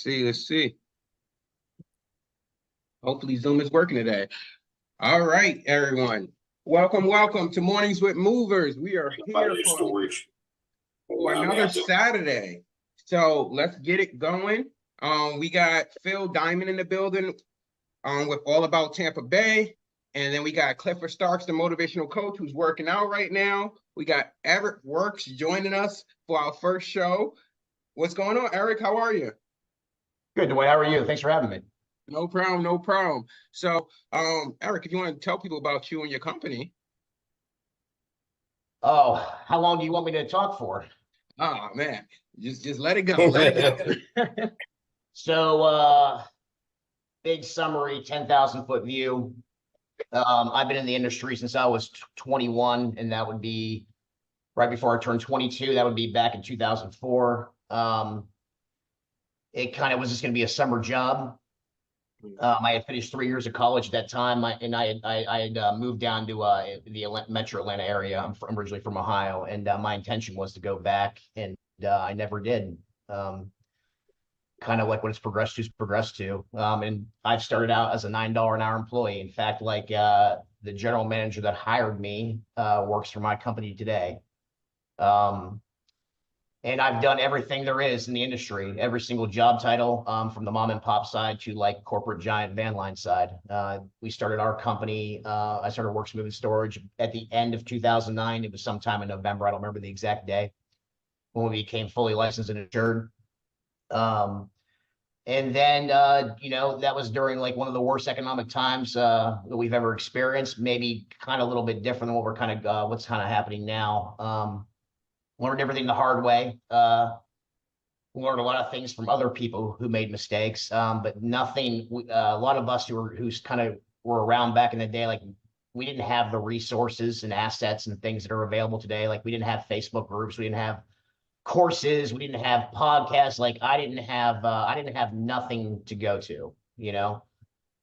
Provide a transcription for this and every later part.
Let's see. Hopefully Zoom is working today. All right, everyone. Welcome to Mornings with Movers. We are here for another Saturday. So let's get it going. We got Phil Diamond in the building with All About Tampa Bay. And then we got Clifford Starks, the motivational coach, who's working out right now. We got Eric Works joining us for our first show. What's going on, Eric? How are you? Good, Dwayne. How are you? Thanks for having me. No problem, no problem. So, Eric, if you want to tell people about you and your company. Oh, how long do you want me to talk for? Oh man, just let it go. Let it go. So, big summary, 10,000 foot view. I've been in the industry since I was 21, and that would be right before I turned 22. That would be back in 2004. It kind of was just going to be a summer job. I had finished 3 years of college at that time, I had moved down to the Metro Atlanta area. I'm originally from Ohio, and my intention was to go back, and I never did. Kind of like what it's progressed to. And I've started out as a $9 an hour employee. In fact, like the general manager that hired me works for my company today. And I've done everything there is in the industry, every single job title, from the mom and pop side to like corporate giant van line side. We started our company. I started Works Moving Storage at the end of 2009. It was sometime in November. I don't remember the exact day when we became fully licensed and insured. And then, that was during like one of the worst economic times that we've ever experienced, maybe kind of a little bit different than what's kind of happening now. Learned everything the hard way. Learned a lot of things from other people who made mistakes, but nothing. A lot of us who's kind of were around back in the day, like we didn't have the resources and assets and things that are available today. Like we didn't have Facebook groups, we didn't have courses, we didn't have podcasts. Like I didn't have nothing to go to.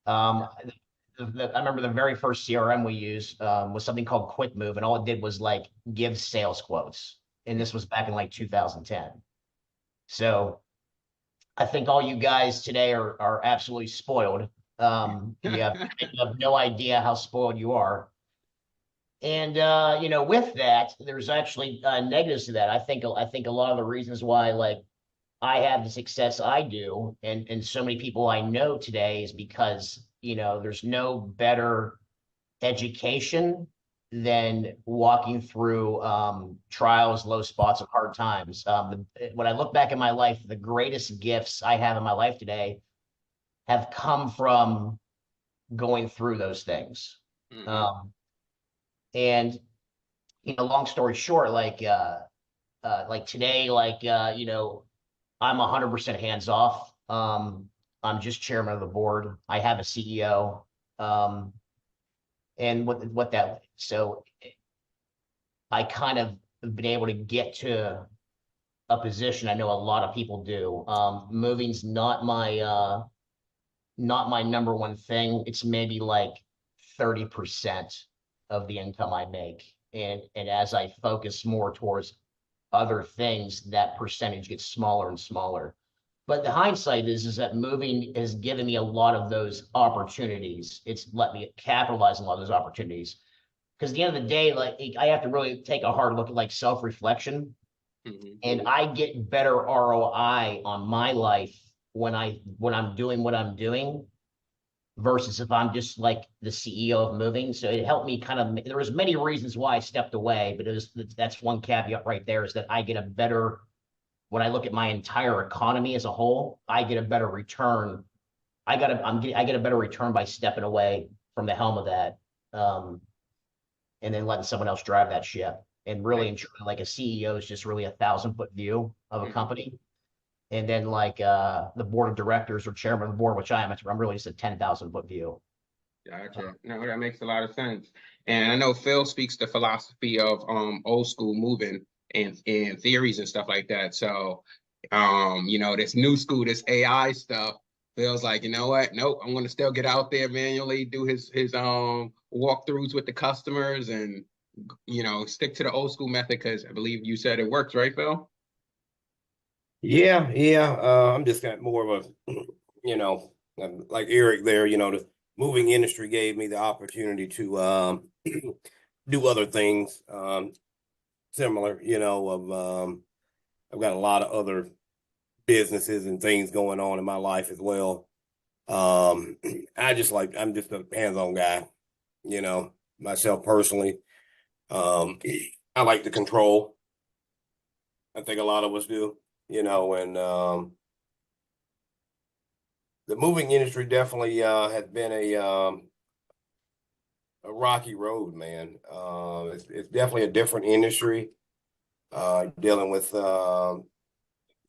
I remember the very first CRM we used was something called Quick Move, and all it did was like give sales quotes. And this was back in like 2010. So I think all you guys today are absolutely spoiled. You have no idea how spoiled you are. And with that, there's actually negatives to that. I think a lot of the reasons why like I have the success I do, and so many people I know today is because there's no better education than walking through trials, low spots, and hard times. When I look back in my life, the greatest gifts I have in my life today have come from going through those things. Mm-hmm. And long story short, like today, I'm 100% hands off. I'm just chairman of the board. I have a CEO. And so I kind of been able to get to a position I know a lot of people do. Moving's not my number one thing. It's maybe like 30% of the income I make. And as I focus more towards other things, that percentage gets smaller and smaller. But the hindsight is that moving has given me a lot of those opportunities. It's let me capitalize on a lot of those opportunities. Because at the end of the day, like I have to really take a hard look at like self-reflection. Mm-hmm. And I get better ROI on my life when I'm doing what I'm doing versus if I'm just like the CEO of moving. So it helped me there was many reasons why I stepped away, but that's one caveat right there is that I get a better, when I look at my entire economy as a whole, I get a better return. I get a better return by stepping away from the helm of that, and then letting someone else drive that ship. And really, ensuring like a CEO is just really 1,000-foot view of a company, and then like the board of directors or chairman of the board, which I am, I'm really just a 10,000-foot view. Gotcha. No, that makes a lot of sense. And I know Phil speaks the philosophy of old school moving and theories and stuff like that. So, this new school, this AI stuff, Phil's like, you know what? Nope, I'm going to still get out there manually, do his walkthroughs with the customers, and stick to the old school method because I believe you said it works, right, Phil? Yeah. I'm just got more of a, like Eric there, the moving industry gave me the opportunity to do other things similar, I've got a lot of other businesses and things going on in my life as well. Um, I'm just a hands-on guy, myself personally. Um, I like to control. I think a lot of us do, and the moving industry definitely has been a rocky road, man. It's definitely a different industry, dealing with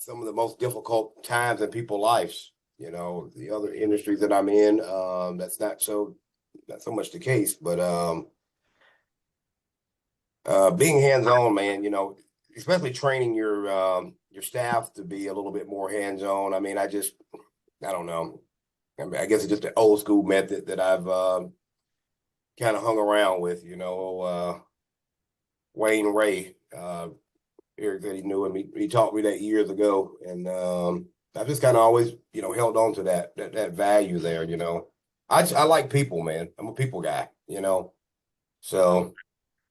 some of the most difficult times in people's lives. The other industries that I'm in, that's not so much the case, but being hands-on, man, especially training your staff to be a little bit more hands-on. I mean, I don't know. I mean, I guess it's just an old school method that I've kind of hung around with, Wayne Ray. Eric said he knew him. He taught me that years ago, and I've just kind of always, held on to that value there. I like people, man. I'm a people guy, so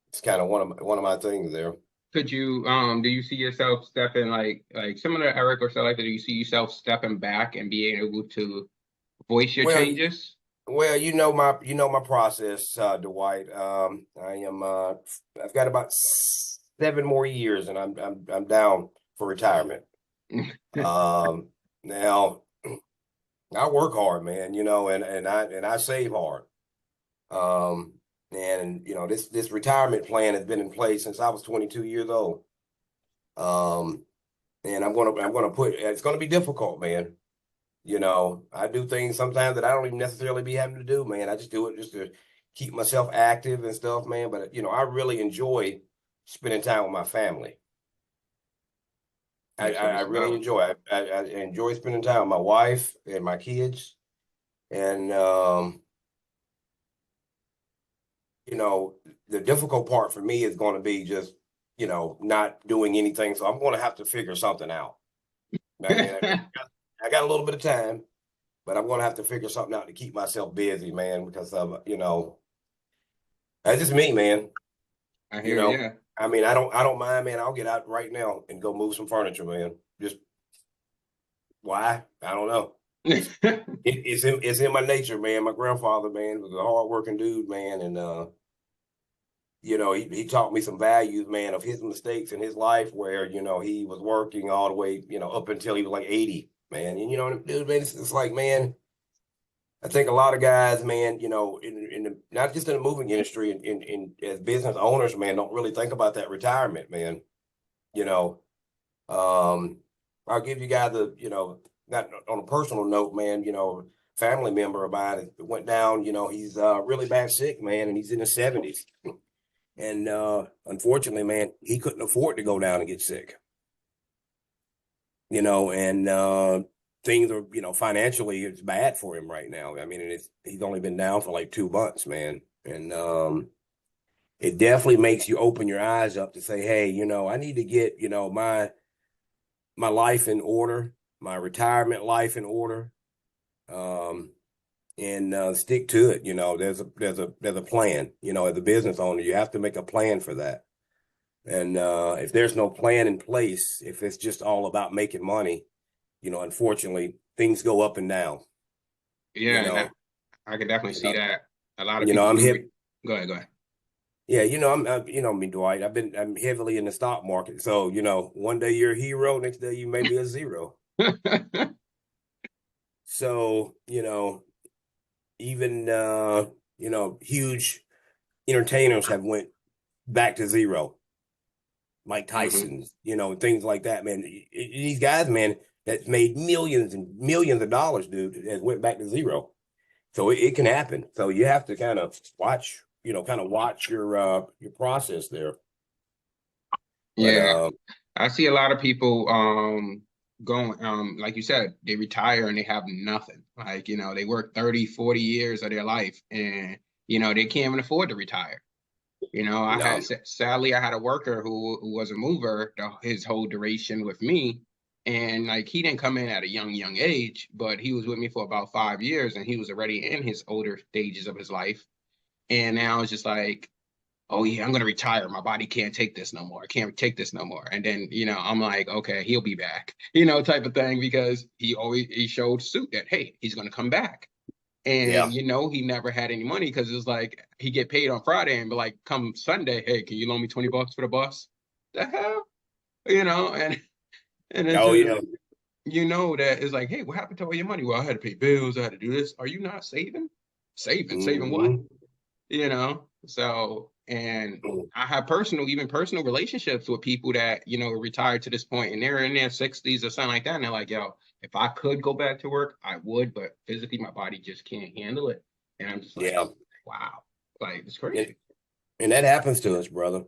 it's kind of one of my things there. Could you do you see yourself stepping like similar to Eric or so like that? Do you see yourself stepping back and being able to voice your Well, changes? well, my process, Dwight. I've got about 7 more years, and I'm down for retirement. Now I work hard, man, and I save hard. And this retirement plan has been in place since I was 22 years old. Um, and I'm gonna put it's gonna be difficult, man. I do things sometimes that I don't even necessarily be having to do, man. I just do it just to keep myself active and stuff, man. But I really enjoy spending time with my family. I, That's I, what I it's really about. enjoy. I enjoy spending time with my wife and my kids, and you know, the difficult part for me is going to be just not doing anything. So I'm going to have to figure something out. I mean, I got a little bit of time, but I'm going to have to figure something out to keep myself busy, man, because that's just me, man. I You hear know, you. I mean, I don't mind, man. I'll get out right now and go move some furniture, man. Just why? I don't know. It's in my nature, man. My grandfather, man, was a hardworking dude, man, and he taught me some values, man, of his mistakes in his life where, he was working all the way, up until he was like 80, man. And dude, man, it's like, man, I think a lot of guys, man, not just in the moving industry, in as business owners, man, don't really think about that retirement, man. You know, um, I'll give you guys not on a personal note, man. Family member of mine went down. He's really bad sick, man, and he's in his 70s. And unfortunately, man, he couldn't afford to go down and get sick. And things are, financially it's bad for him right now. I mean, he's only been down for like 2 months, man. And it definitely makes you open your eyes up to say, hey, I need to get, my life in order, my retirement life in order. Um, and stick to it. There's a plan. As a business owner, you have to make a plan for that. And if there's no plan in place, if it's just all about making money, unfortunately, things go up and down. You Yeah, and know, I can definitely you see know, that. A lot of people I'm do. hip. Go ahead, go Yeah, me, Dwight. I'm heavily in the stock market. So, one day you're a hero, next day you may be a zero. ahead. So, even huge entertainers have went back to zero. Mike hmm Tyson's, things like that, man. These guys, man, that made millions and millions of dollars, dude, that went back to zero. So it can happen. So you have to kind of watch your process there. But Yeah, I see a lot of people going like you said, they retire and they have nothing. Like, they work 30, 40 years of their life and they can't even afford to retire. I no, had sadly I had a worker who was a mover his whole duration with me And like he didn't come in at a young age, but he was with me for about 5 years, and he was already in his older stages of his life. And now it's just like, oh yeah, I'm gonna retire. My body can't take this no more. I can't take this no more. And then, I'm like, okay, he'll be back, type of thing, because he showed suit that, hey, he's gonna come back. And he never had any money, because it was like he get paid on Friday and be like, come Sunday, hey, can you loan me $20 for the bus? The hell? And it's Oh, just, yeah. that it's like, hey, what happened to all your money? Well, I had to pay bills, I had to do this. Are you not saving? Saving what? So, and I have even personal relationships with people that, retired to this point, and they're in their 60s or something like that. And they're like, yo, if I could go back to work, I would, but physically my body just can't handle it. And I'm just like, wow, like it's crazy. And that happens to us, brother.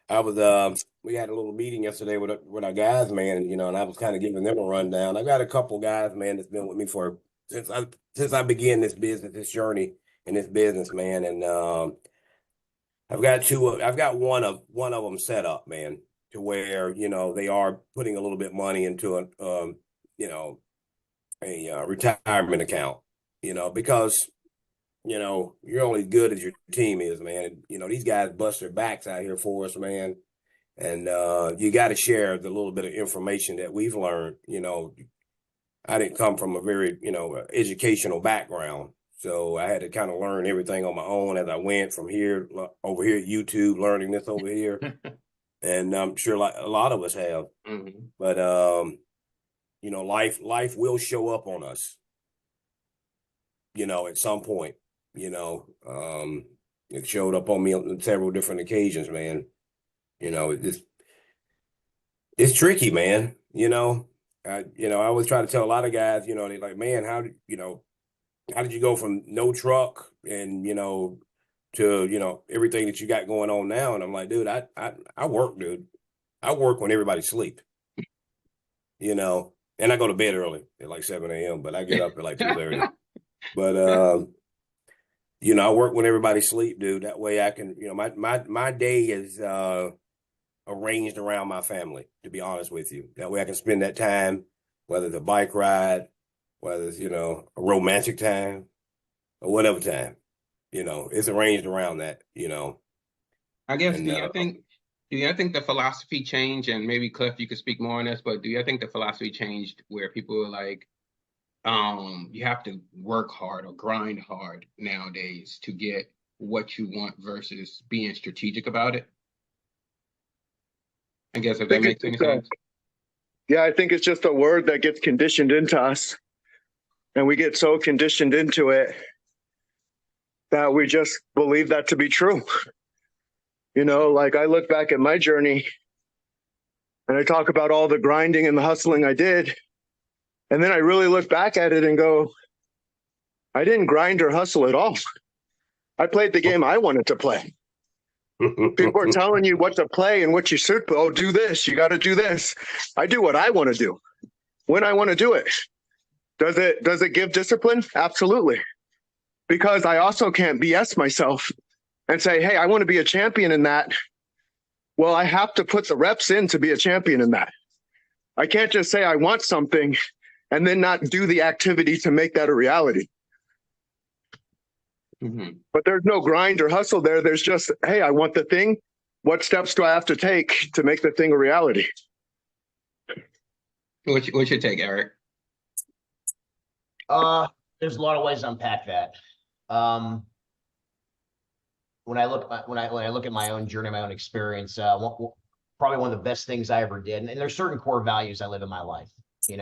I was we had a little meeting yesterday with our guys, man, and I was kind of giving them a rundown. I got a couple guys, man, that's been with me since I began this journey in this business, man. And I've got one of them set up, man, to where, they are putting a little bit money into a retirement account, because you're only as good as your team is, man. These guys bust their backs out here for us, man. And you got to share the little bit of information that we've learned. I didn't come from a very, educational background. So I had to kind of learn everything on my own as I went from here over here at YouTube, learning this over here. And I'm sure like a lot of us have. Mm-hmm. But, life will show up on us, at some point. It showed up on me on several different occasions, man. It's tricky, man. I always try to tell a lot of guys, they're like, man, how did you go from no truck and, to, everything that you got going on now? And I'm like, dude, I work, dude. I work when everybody sleep, and I go to bed early at like 7 a.m., but I get up at like 2:30. But, I work when everybody sleep, dude. That way I can, my day is arranged around my family, to be honest with you. That way I can spend that time, whether it's a bike ride, whether it's, a romantic time or whatever time, it's arranged around that, I guess, And, do you think the philosophy changed, and maybe Cliff, you could speak more on this, but do you think the philosophy changed where people are like, you have to work hard or grind hard nowadays to get what you want versus being strategic about it? I guess if that makes any sense. Yeah, I think it's just a word that gets conditioned into us. And we get so conditioned into it that we just believe that to be true. Like I look back at my journey and I talk about all the grinding and the hustling I did. And then I really look back at it and go, I didn't grind or hustle at all. I played the game I wanted to play. People are telling you what to play and what you should. Oh, do this. You got to do this. I do what I want to do when I want to do it. Does it give discipline? Absolutely. Because I also can't BS myself and say, hey, I want to be a champion in that. Well, I have to put the reps in to be a champion in that. I can't just say I want something and then not do the activity to make that a reality. Mm-hmm. But there's no grind or hustle there. There's just, hey, I want the thing. What steps do I have to take to make the thing a reality? What's your take, Eric? There's a lot of ways to unpack that. When I look at my own journey, my own experience, probably one of the best things I ever did, and there's certain core values I live in my life, and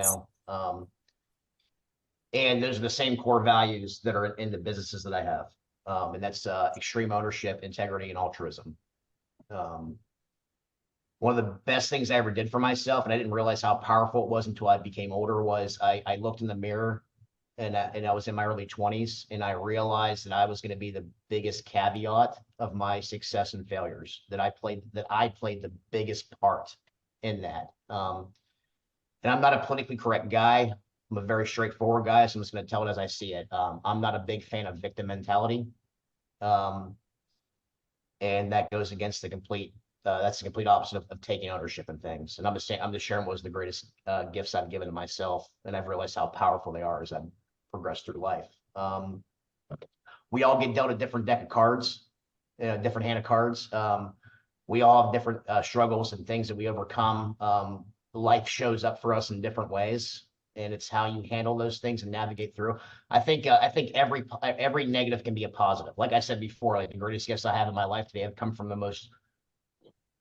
those are the same core values that are in the businesses that I have, and that's extreme ownership, integrity, and altruism. One of the best things I ever did for myself, and I didn't realize how powerful it was until I became older, was I looked in the mirror, and I was in my early 20s, and I realized that I was going to be the biggest caveat of my success and failures, that I played the biggest part in that. And I'm not a politically correct guy. I'm a very straightforward guy, so I'm just going to tell it as I see it. I'm not a big fan of victim mentality. And that goes against the complete That's the complete opposite of taking ownership in things. And I'm just sharing what was the greatest gifts I've given to myself, and I've realized how powerful they are as I've progressed through life. We all get dealt a different deck of cards, different hand of cards. We all have different struggles and things that we overcome. Life shows up for us in different ways, and it's how you handle those things and navigate through. I think every negative can be a positive. Like I said before, like the greatest gifts I have in my life today have come from the most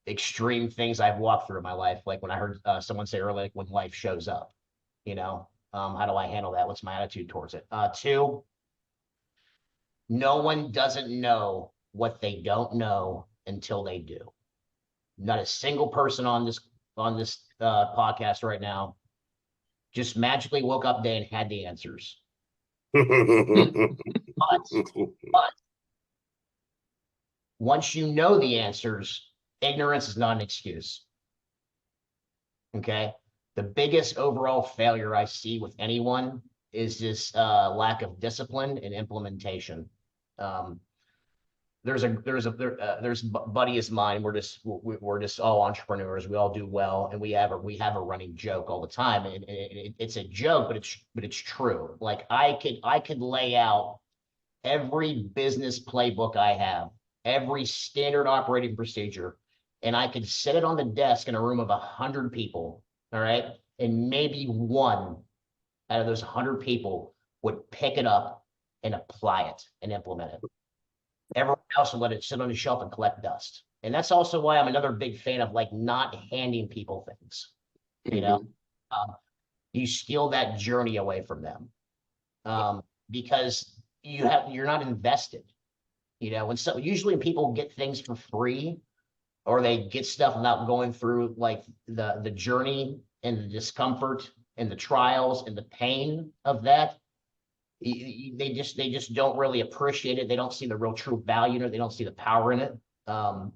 extreme things I've walked through in my life. Like when I heard someone say earlier, like when life shows up, how do I handle that? What's my attitude towards it? Two, no one doesn't know what they don't know until they do. Not a single person on this podcast right now just magically woke up day and had the answers. But once you know the answers, ignorance is not an excuse. Okay. The biggest overall failure I see with anyone is this lack of discipline and implementation. There's a buddy of mine. We're just all entrepreneurs. We all do well, and we have a running joke all the time, and it's a joke, but it's true. Like I could lay out every business playbook I have, every standard operating procedure, and I could set it on the desk in a room of 100 people. All right, and maybe one out of those 100 people would pick it up and apply it and implement it. Everyone else will let it sit on the shelf and collect dust. And that's also why I'm another big fan of like not handing people things. You steal that journey away from them, because you're not invested. Usually people get things for free, or they get stuff without going through like the journey and the discomfort and the trials and the pain of that. They just don't really appreciate it. They don't see the real true value in it. They don't see the power in it. One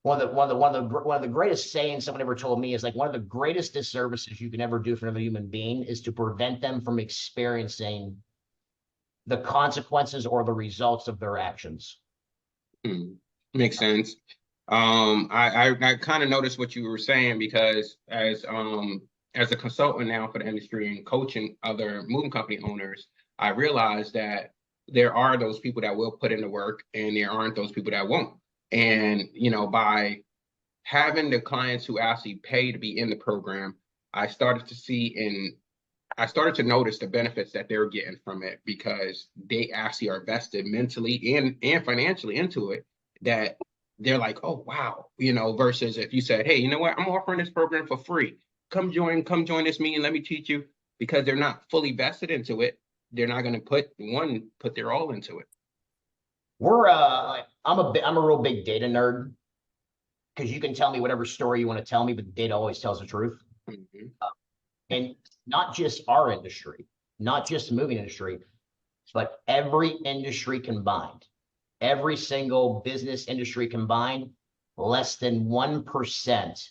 of the greatest sayings someone ever told me is like, one of the greatest disservices you can ever do for another human being is to prevent them from experiencing the consequences or the results of their actions. Makes sense. I kind of noticed what you were saying, because as a consultant now for the industry and coaching other moving company owners, I realized that there are those people that will put in the work and there aren't those people that won't. And, by having the clients who actually pay to be in the program, I started to notice the benefits that they're getting from it, because they actually are vested mentally and financially into it, that they're like, oh, wow, versus if you said, hey, you know what, I'm offering this program for free. Come join this meeting. Let me teach you. Because they're not fully vested into it, they're not going to put their all into it. I'm a real big data nerd, because you can tell me whatever story you want to tell me, but the data always tells the truth. Mm-hmm. And not just our industry, not just the moving industry, but every industry combined, every single business industry combined, less than 1%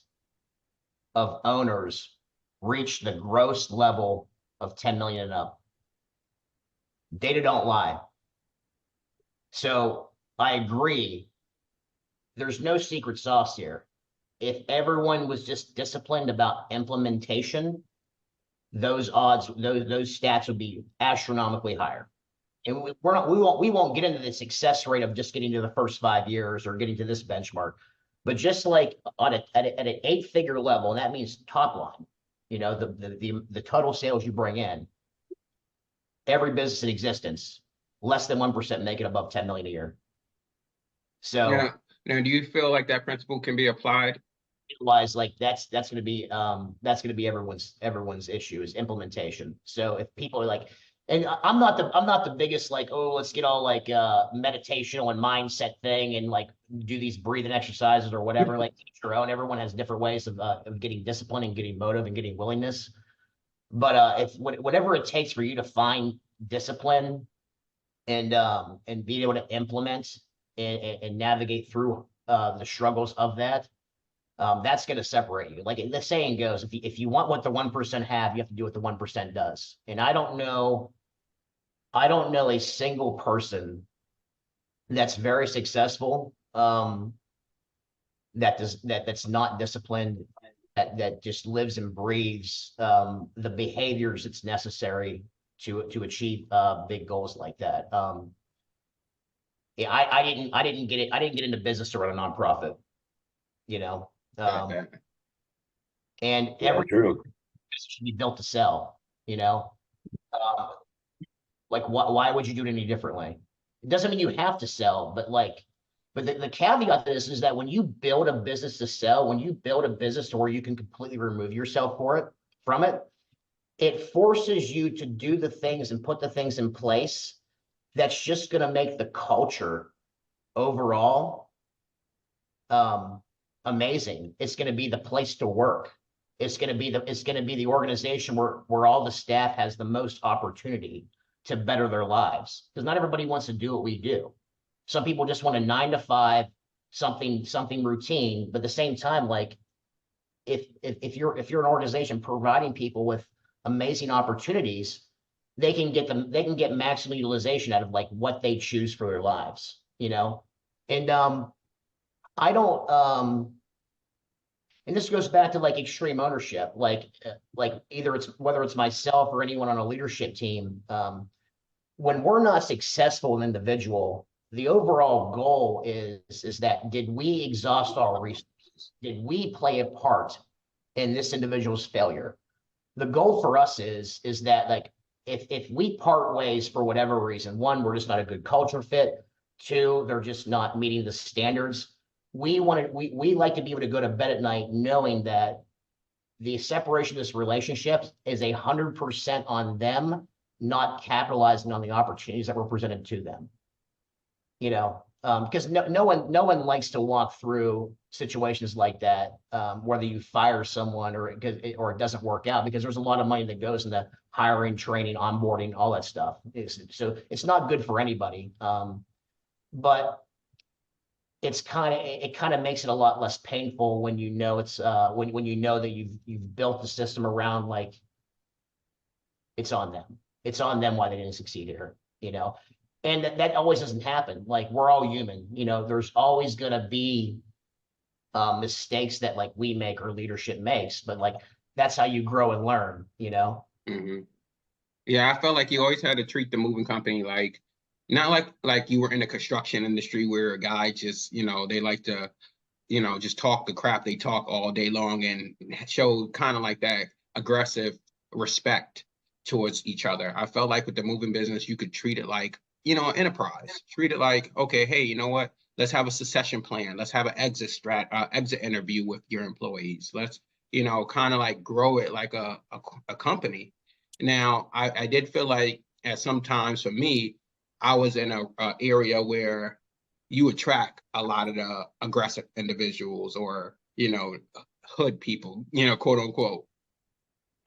of owners reach the gross level of 10 million and up. Data don't lie. So I agree. There's no secret sauce here. If everyone was just disciplined about implementation, those odds, those stats would be astronomically higher. And we won't get into the success rate of just getting to the first 5 years or getting to this benchmark, but just like at an 8-figure level, and that means top line, the total sales you bring in, every business in existence, less than 1% make it above 10 million a year. So now, do you feel like that principle can be applied? Like that's going to be everyone's issue is implementation. So if people are like, and I'm not the biggest like, oh, let's get all like meditational and mindset thing and like do these breathing exercises or whatever. Like each your own. Everyone has different ways of getting discipline and getting motive and getting willingness. But if whatever it takes for you to find discipline and being able to implement and navigate through the struggles of that, that's going to separate you. Like the saying goes, if you want what the 1% have, you have to do what the 1% does. And I don't know a single person that's very successful that's not disciplined, that just lives and breathes the behaviors that's necessary to achieve big goals like that. Yeah, I didn't get it. I didn't get into business to run a nonprofit, you know. And every true. business should be built to sell, you know. Um, like why would you do it any differently? It doesn't mean you have to sell, but the caveat to this is that when you build a business to sell, when you build a business to where you can completely remove yourself from it, it forces you to do the things and put the things in place that's just going to make the culture overall amazing. It's going to be the place to work. It's going to be the organization where all the staff has the most opportunity to better their lives, because not everybody wants to do what we do. Some people just want a 9 to 5, something routine, but at the same time, like if you're an organization providing people with amazing opportunities, they can get maximum utilization out of like what they choose for their lives, you know. And I don't and this goes back to like extreme ownership, like either whether it's myself or anyone on a leadership team. When we're not successful as an individual, the overall goal is that, did we exhaust our resources? Did we play a part in this individual's failure? The goal for us is that, like, if we part ways for whatever reason, one, we're just not a good culture fit, two, they're just not meeting the standards, we like to be able to go to bed at night knowing that the separation of this relationship is 100% on them, not capitalizing on the opportunities that were presented to them. You know, because no one likes to walk through situations like that, whether you fire someone or it doesn't work out, because there's a lot of money that goes into hiring, training, onboarding, all that stuff. So it's not good for anybody. But it kind of makes it a lot less painful when you know it's when you know that you've built the system around, like, it's on them. It's on them why they didn't succeed here, you know. And that always doesn't happen. Like, we're all human, you know. There's always gonna be mistakes that, like, we make or leadership makes, but like, that's how you grow and learn, you know. Mm-hmm. Yeah, I felt like you always had to treat the moving company like, not like you were in the construction industry where a guy just, you know, they like to, you know, just talk the crap they talk all day long and show kind of like that aggressive respect towards each other. I felt like with the moving business, you could treat it like, you know, enterprise. Treat it like, okay, hey, you know what? Let's have a succession plan. Let's have an exit interview with your employees. Let's, you know, kind of like grow it like a company. Now, I did feel like at some times for me, I was in a area where you attract a lot of the aggressive individuals, or, you know, hood people, you know, quote unquote.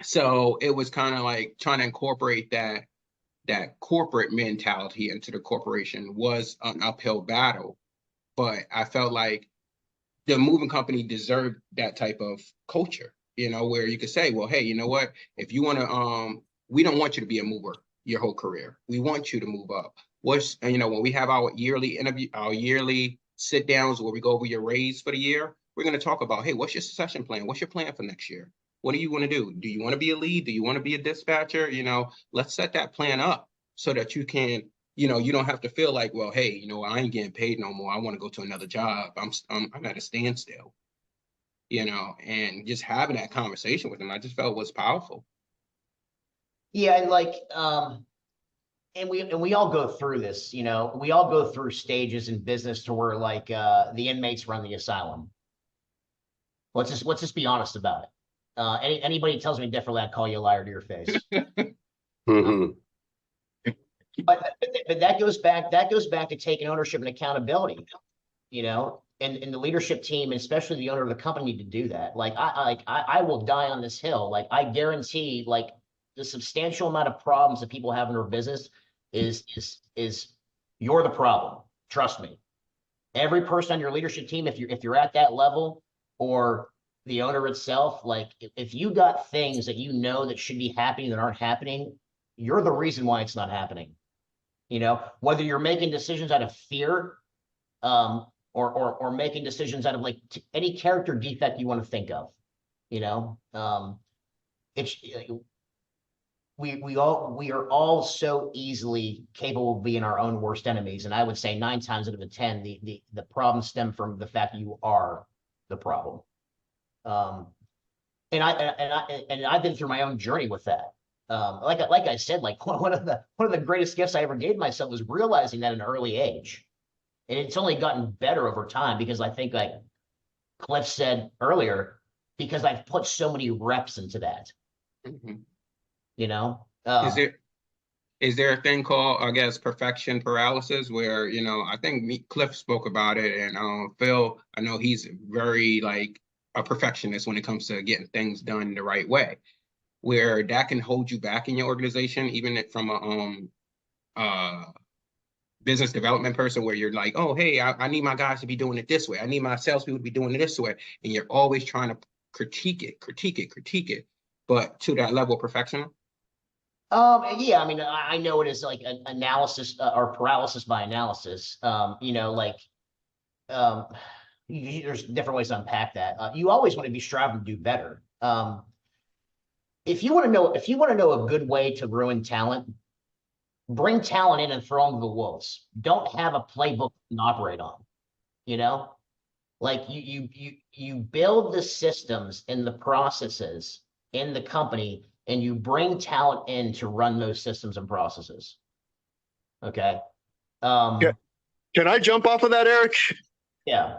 So it was kind of like trying to incorporate that corporate mentality into the corporation was an uphill battle. But I felt like the moving company deserved that type of culture, you know, where you could say, well, hey, you know what? If you want to, we don't want you to be a mover your whole career. We want you to move up. You know, when we have our yearly interview, our yearly sit downs where we go over your raise for the year, we're going to talk about, hey, what's your succession plan? What's your plan for next year? What do you want to do? Do you want to be a lead? Do you want to be a dispatcher? You know, let's set that plan up so that you can, you know, you don't have to feel like, well, hey, you know, I ain't getting paid no more. I want to go to another job. I'm at a standstill, you know, and just having that conversation with them, I just felt was powerful. Yeah, and like, and we all go through this, you know. We all go through stages in business to where, like, the inmates run the asylum. Let's just be honest about it. Anybody tells me differently, I call you a liar to your face. Mm-hmm. But that goes back to taking ownership and accountability, you know, and the leadership team, and especially the owner of the company, need to do that. Like, I will die on this hill. Like, I guarantee, like, the substantial amount of problems that people have in their business is you're the problem. Trust me. Every person on your leadership team, if you're at that level, or the owner itself, like, if you got things that you know that should be happening that aren't happening, you're the reason why it's not happening. You know, whether you're making decisions out of fear, or making decisions out of like any character defect you want to think of, you know. It's we are all so easily capable of being our own worst enemies, and I would say 9 times out of 10 the problems stem from the fact that you are the problem. And I've been through my own journey with that. Like I said, like one of the greatest gifts I ever gave myself was realizing that at an early age. And it's only gotten better over time because I think, like Cliff said earlier, because I've put so many reps into that. Mm-hmm. You know, is there a thing called, I guess, perfection paralysis, where, you know, I think Cliff spoke about it, and Phil, I know he's very like a perfectionist when it comes to getting things done the right way, where that can hold you back in your organization, even from a business development person, where you're like, oh, hey, I need my guys to be doing it this way. I need my salespeople to be doing it this way. And you're always trying to critique it, but to that level of perfection. Yeah, I mean, I know it is like an analysis or paralysis by analysis. You know, like, there's different ways to unpack that. You always want to be striving to do better. If you want to know a good way to ruin talent, bring talent in and throw them to the wolves. Don't have a playbook to operate on. You know, like you build the systems and the processes in the company, and you bring talent in to run those systems and processes. Okay. Can I jump off of that, Eric? Yeah.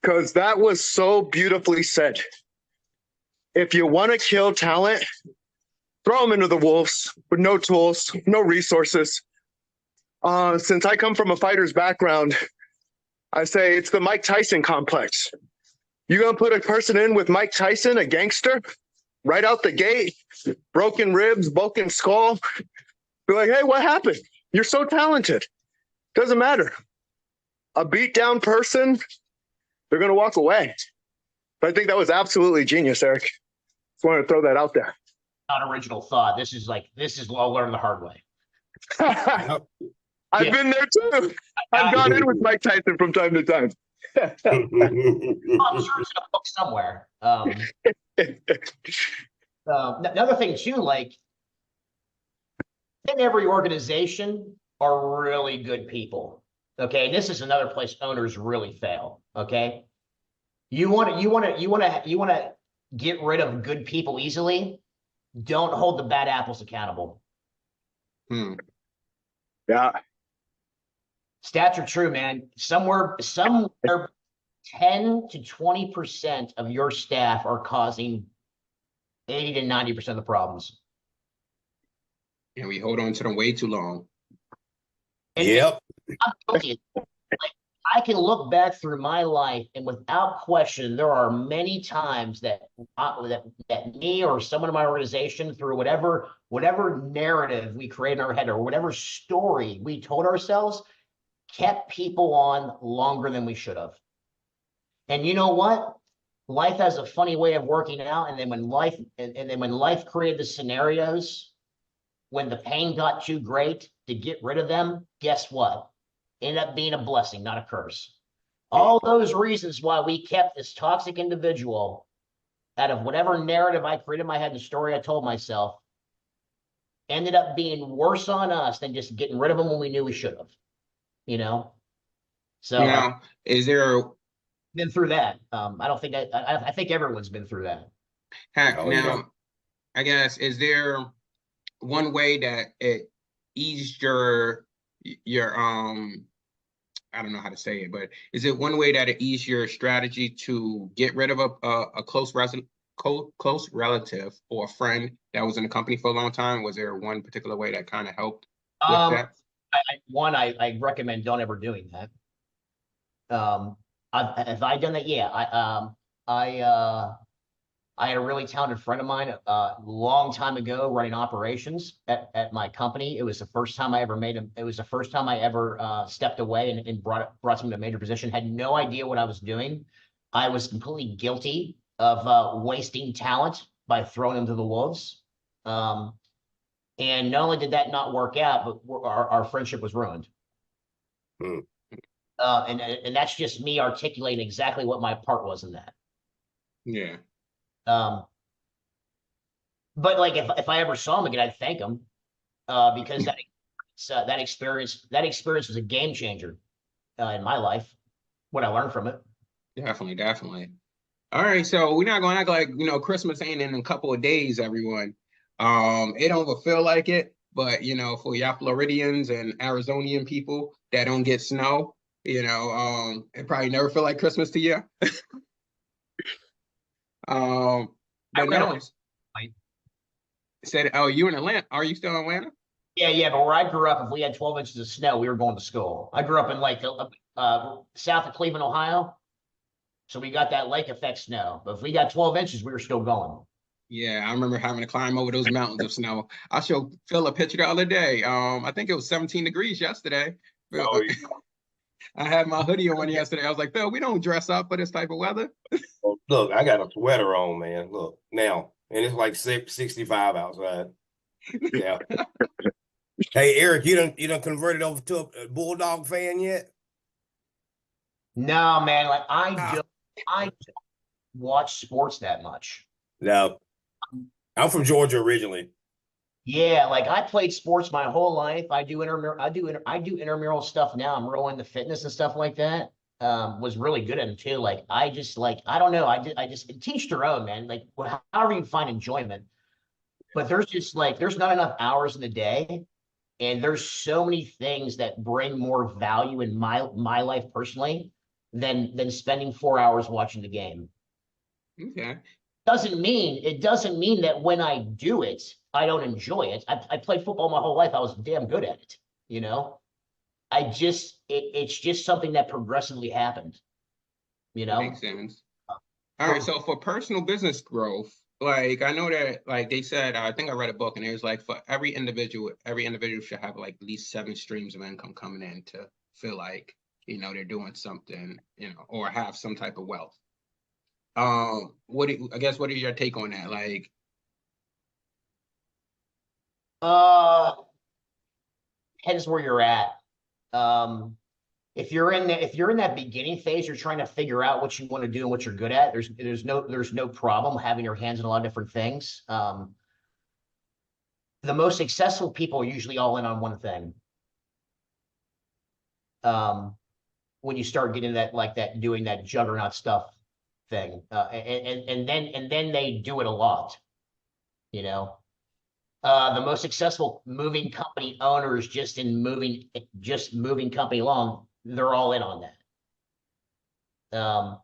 Because that was so beautifully said. If you want to kill talent, throw them into the wolves with no tools, no resources. Since I come from a fighter's background, I say it's the Mike Tyson complex. You're going to put a person in with Mike Tyson, a gangster, right out the gate, broken ribs, broken skull. Be like, hey, what happened? You're so talented. Doesn't matter. A beat down person, they're going to walk away. But I think that was absolutely genius, Eric. Just wanted to throw that out there. Not original thought. This is all learned the hard way. I've been there too. I've gone in with Mike Tyson from time to time. I'm sure it's in a book somewhere. Another thing too, like in every organization are really good people. Okay, this is another place owners really fail. Okay, you want to get rid of good people easily. Don't hold the bad apples accountable. Yeah. Stats are true, man. Somewhere 10 to 20% of your staff are causing 80 to 90% of the problems. And we hold on to them way too long. And yep. I'm guilty. Like, I can look back through my life, and without question, there are many times that me or someone in my organization, through whatever narrative we create in our head or whatever story we told ourselves, kept people on longer than we should have. And you know what? Life has a funny way of working out. And then when life created the scenarios, when the pain got too great to get rid of them, guess what? Ended up being a blessing, not a curse. All those reasons why we kept this toxic individual out of whatever narrative I created in my head, the story I told myself, ended up being worse on us than just getting rid of them when we knew we should have. You know? So now, is there been through that? I think everyone's been through that. I guess, is there one way that it eased your I don't know how to say it, but is it one way that it eased your strategy to get rid of a close relative or a friend that was in the company for a long time? Was there one particular way that kind of helped with that? I recommend don't ever doing that. Have I done that? Yeah. I had a really talented friend of mine a long time ago running operations at my company. It was the first time I ever stepped away and brought him to a major position. Had no idea what I was doing. I was completely guilty of wasting talent by throwing him to the wolves. And not only did that not work out, but our friendship was ruined. And that's just me articulating exactly what my part was in that. Yeah. But like if I ever saw him again, I'd thank him because that experience was a game changer in my life. What I learned from it. Definitely, definitely. All right, so we're not gonna act like Christmas ain't in a couple of days, everyone. It don't feel like it, but for y'all Floridians and Arizonian people that don't get snow, it probably never feel like Christmas to you. But no, said, oh, you in Atlanta? Are you still in Atlanta? Yeah, but where I grew up, if we had 12 inches of snow, we were going to school. I grew up in like south of Cleveland, Ohio. So we got that lake effect snow. But if we got 12 inches, we were still going. Yeah, I remember having to climb over those mountains of snow. I showed Phil a picture the other day. I think it was 17 degrees yesterday. Oh, I had my hoodie on yesterday. I was like, Phil, we don't dress up for this type of weather. look, I got a sweater on, man. Look now, and it's like 65 outside. Yeah. Hey, Eric, you done converted over to a Bulldog fan yet? No, man, like I don't watch sports that much. No. I'm from Georgia originally. Yeah, like I played sports my whole life. I do intramural stuff now. I'm real into fitness and stuff like that. Was really good at it too. Like I just like I don't know. I just teach their own, man. Like however you find enjoyment. But there's not enough hours in the day, and there's so many things that bring more value in my life personally than spending 4 hours watching the game. Okay. It doesn't mean that when I do it, I don't enjoy it. I played football my whole life. I was damn good at it. It's just something that progressively happened. Makes sense. All right, so for personal business growth, like I know that like they said, I think I read a book and it was like for every individual should have like at least 7 streams of income coming in to feel like, they're doing something, or have some type of wealth. What are your take on that? Like, depends where you're at. If you're in that beginning phase, you're trying to figure out what you want to do and what you're good at. There's no problem having your hands in a lot of different things. The most successful people are usually all in on one thing. When you start getting that doing that juggernaut stuff thing, and then they do it a lot. The most successful moving company owners just moving company along, they're all in on that.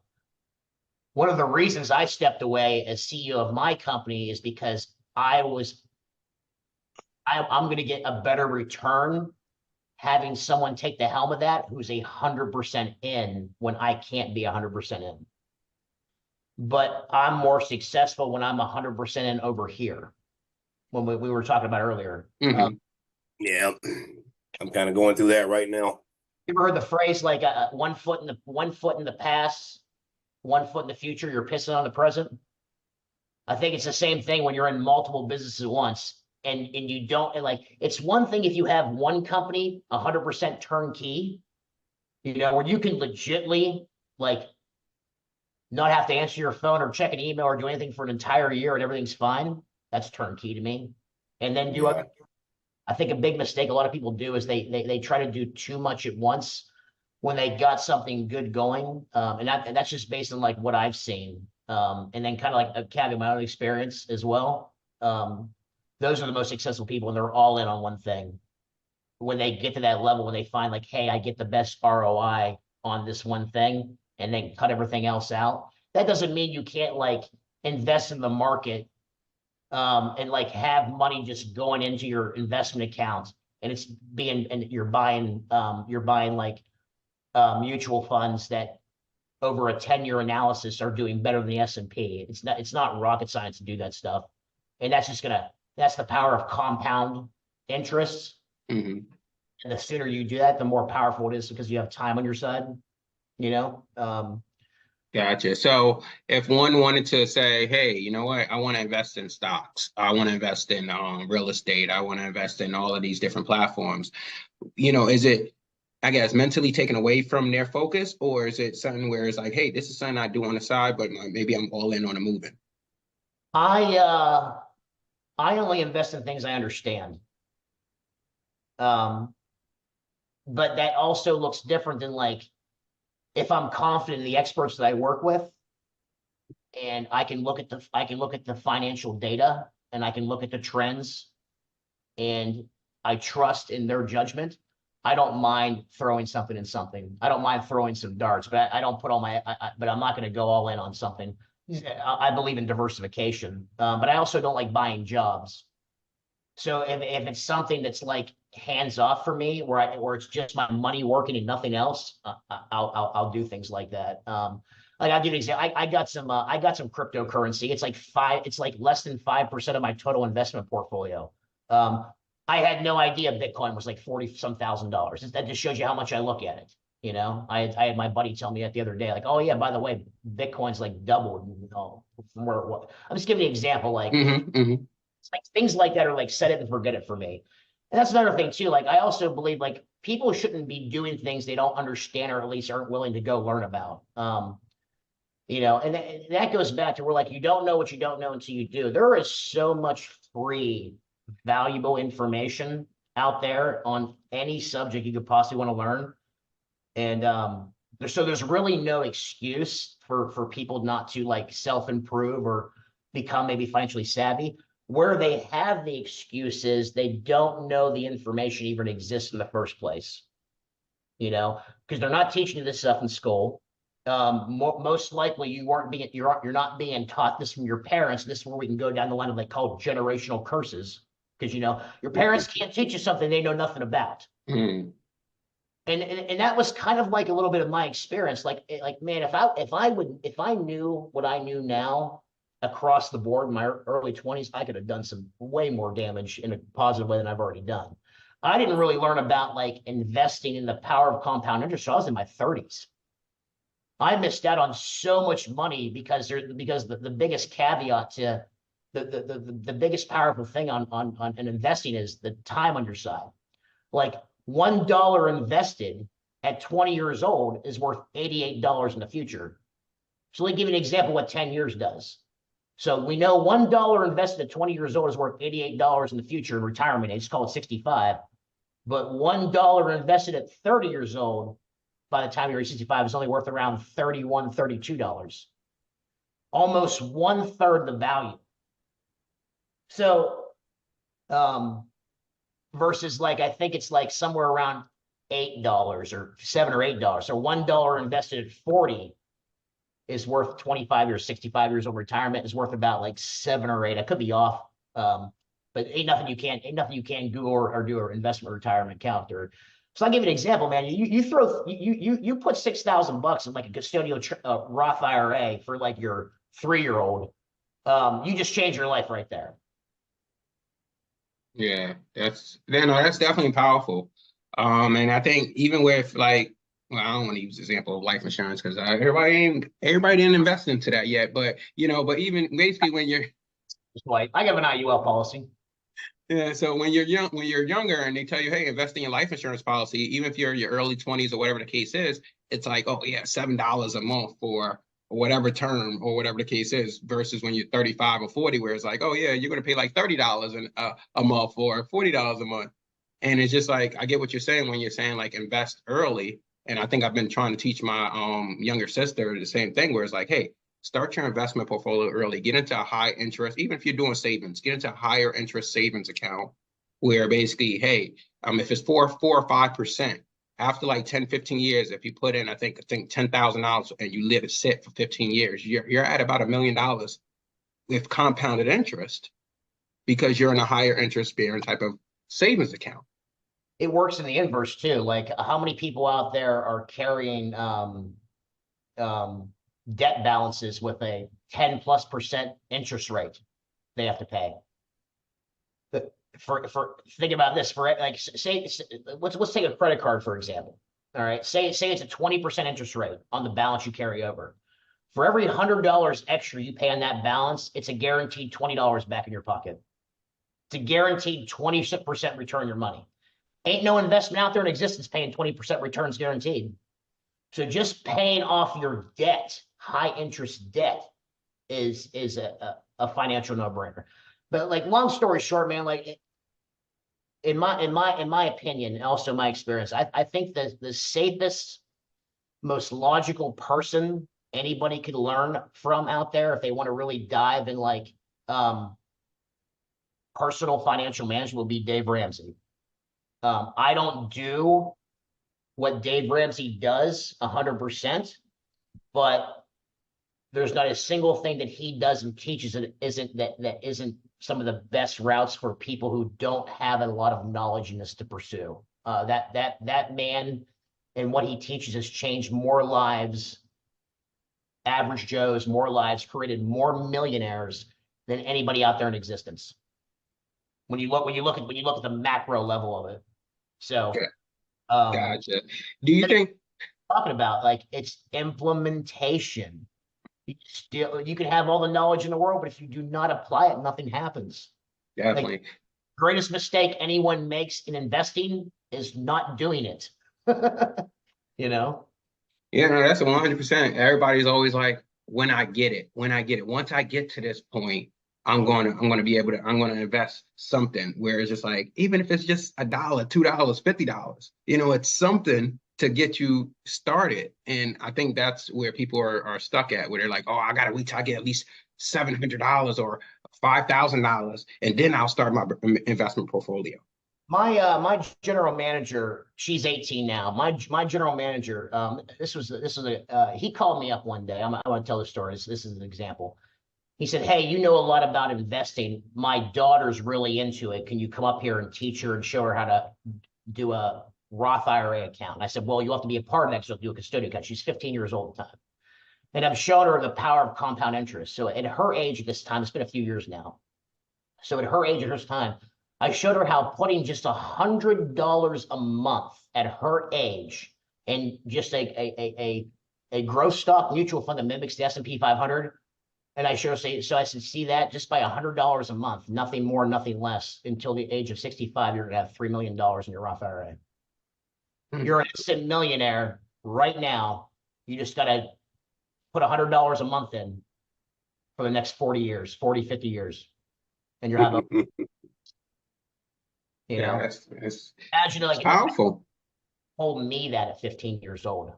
One of the reasons I stepped away as CEO of my company is because I'm going to get a better return having someone take the helm of that who's 100% in when I can't be 100% in. But I'm more successful when I'm 100% in over here. When we were talking about earlier. mm-hmm. Yeah, I'm kind of going through that right now. You ever heard the phrase like 1 foot in the past, 1 foot in the future, you're pissing on the present? I think it's the same thing when you're in multiple businesses at once and you don't it's one thing if you have one company 100% turnkey, where you can legitly not have to answer your phone or check an email or do anything for an entire year and everything's fine. That's turnkey to me. And then I think a big mistake a lot of people do is they try to do too much at once when they got something good going. And that's just based on what I've seen. And then kind of like a caveat my own experience as well. Those are the most successful people and they're all in on one thing. When they get to that level, when they find hey, I get the best ROI on this one thing and then cut everything else out. That doesn't mean you can't invest in the market and have money just going into your investment account and you're buying mutual funds that over a 10-year analysis are doing better than the S&P. It's not rocket science to do that stuff. And that's the power of compound interest. Mm-hmm. And the sooner you do that, the more powerful it is because you have time on your side, Gotcha. So if one wanted to say, hey, you know what, I want to invest in stocks, I want to invest in real estate, I want to invest in all of these different platforms, is it I guess, mentally taken away from their focus, or is it something where it's like, hey, this is something I do on the side, but maybe I'm all in on a moving? I I only invest in things I understand. Um, but that also looks different than like if I'm confident in the experts that I work with, and I can look at the financial data, and I can look at the trends, and I trust in their judgment. I don't mind throwing something in something. I don't mind throwing some darts, but I don't put all my. But I'm not going to go all in on something. I believe in diversification, but I also don't like buying jobs. So if it's something that's like hands off for me, where it's just my money working and nothing else, I'll do things like that. Like I'll give you an example. I got some cryptocurrency. It's like less than 5% of my total investment portfolio. Um, I had no idea Bitcoin was like 40 some $1,000. That just shows you how much I look at it. You know, I had my buddy tell me that the other day, like, oh yeah, by the way, Bitcoin's like doubled, you know, from where it was. I'm just giving you an example, like it's like things like that are like set it and forget it for me. And that's another thing too. Like I also believe like people shouldn't be doing things they don't understand or at least aren't willing to go learn about. You know, and that goes back to where like you don't know what you don't know until you do. There is so much free, valuable information out there on any subject you could possibly want to learn. And there's really no excuse for people not to like self-improve or become maybe financially savvy. Where they have the excuses, they don't know the information even exists in the first place. You know, because they're not teaching you this stuff in school. Most likely you're not being taught this from your parents. This is where we can go down the line of like called generational curses, because you know your parents can't teach you something they know nothing about. Mm. And that was kind of like a little bit of my experience. Like man, if I knew what I knew now across the board in my early 20s, I could have done some way more damage in a positive way than I've already done. I didn't really learn about like investing in the power of compound interest. I was in my 30s. I missed out on so much money because the biggest caveat to the biggest powerful thing on investing is the time on your side. Like $1 invested at 20 years old is worth $88 in the future. So let me give you an example of what 10 years does. So we know $1 invested at 20 years old is worth $88 in the future in retirement age. It's called 65. But $1 invested at 30 years old, by the time you're 65, is only worth around $31, $32. Almost 1/3 the value. So versus like I think it's like somewhere around $8 or $7 or $8. So $1 invested at 40 is worth 25 years, 65 years of retirement is worth about like 7 or 8. I could be off. But ain't nothing you can Google or do an investment retirement calculator. So I'll give you an example, man. You put $6,000 in like a custodial Roth IRA for like your 3-year-old. You just change your life right there. Yeah, that's definitely powerful. And I think even with like, well, I don't want to use the example of life insurance because everybody didn't invest into that yet. But you know, but even basically when you're like, I have an IUL policy. yeah, so when you're younger and they tell you, hey, invest in your life insurance policy, even if you're in your early 20s or whatever the case is, it's like, oh yeah, $7 a month for whatever term or whatever the case is, versus when you're 35 or 40, where it's like, oh yeah, you're gonna pay like $30 a month or $40 a month. And it's just like I get what you're saying when you're saying like invest early. And I think I've been trying to teach my younger sister the same thing, where it's like, hey, start your investment portfolio early. Get into a high interest, even if you're doing savings, get into a higher interest savings account where basically, hey, if it's 4 or 5%, after like 10, 15 years, if you put in, I think $10,000 and you let it sit for 15 years, you're at about $1 million with compounded interest because you're in a higher interest bearing type of savings account. It works in the inverse too. Like how many people out there are carrying debt balances with a 10+% interest rate they have to pay? For think about this, for like say let's take a credit card for example. All right, say it's a 20% interest rate on the balance you carry over. For every $100 extra you pay on that balance, it's a guaranteed $20 back in your pocket. It's a guaranteed 20% return on your money. Ain't no investment out there in existence paying 20% returns guaranteed. So just paying off your debt, high interest debt, is a financial no-brainer. But like, long story short, man, like, in my opinion, and also my experience, I think that the safest, most logical person anybody could learn from out there, if they want to really dive in like personal financial management, will be Dave Ramsey. I don't do what Dave Ramsey does 100%, but there's not a single thing that he does and teaches that isn't some of the best routes for people who don't have a lot of knowledge in this to pursue. That man and what he teaches has changed more lives, average Joes, more lives, created more millionaires than anybody out there in existence. When you look at the macro level of it. So, Gotcha. Do you think talking about, like, it's implementation? You can have all the knowledge in the world, but if you do not apply it, nothing happens. definitely? Like, greatest mistake anyone makes in investing is not doing it. You know? Yeah, no, that's 100%. Everybody's always like, when I get it. Once I get to this point, I'm gonna be able to, I'm gonna invest something. Where it's just like, even if it's just $1, $2, $50, it's something to get you started. And I think that's where people are stuck at, where they're like, oh, I gotta wait till I get at least $700 or $5,000, and then I'll start my investment portfolio. My general manager, she's 18 now. My general manager, he called me up one day. I want to tell the story. This is an example. He said, hey, you know a lot about investing. My daughter's really into it. Can you come up here and teach her and show her how to do a Roth IRA account? And I said, well, you have to be a part of that, so do a custodial account. She's 15 years old at the time. And I've shown her the power of compound interest. So at her age at this time, it's been a few years now. So at her age, at her time, I showed her how putting just $100 a month at her age and just a growth stock mutual fund that mimics the S&P 500. And I showed her, so I said, see that, just by $100 a month, nothing more, nothing less, until the age of 65, you're going to have $3 million in your Roth IRA. You're an instant millionaire right now. You just got to put $100 a month in for the next 40 years, 40, 50 years. And you're having, It's imagine, like, powerful. told me that at 15 years old.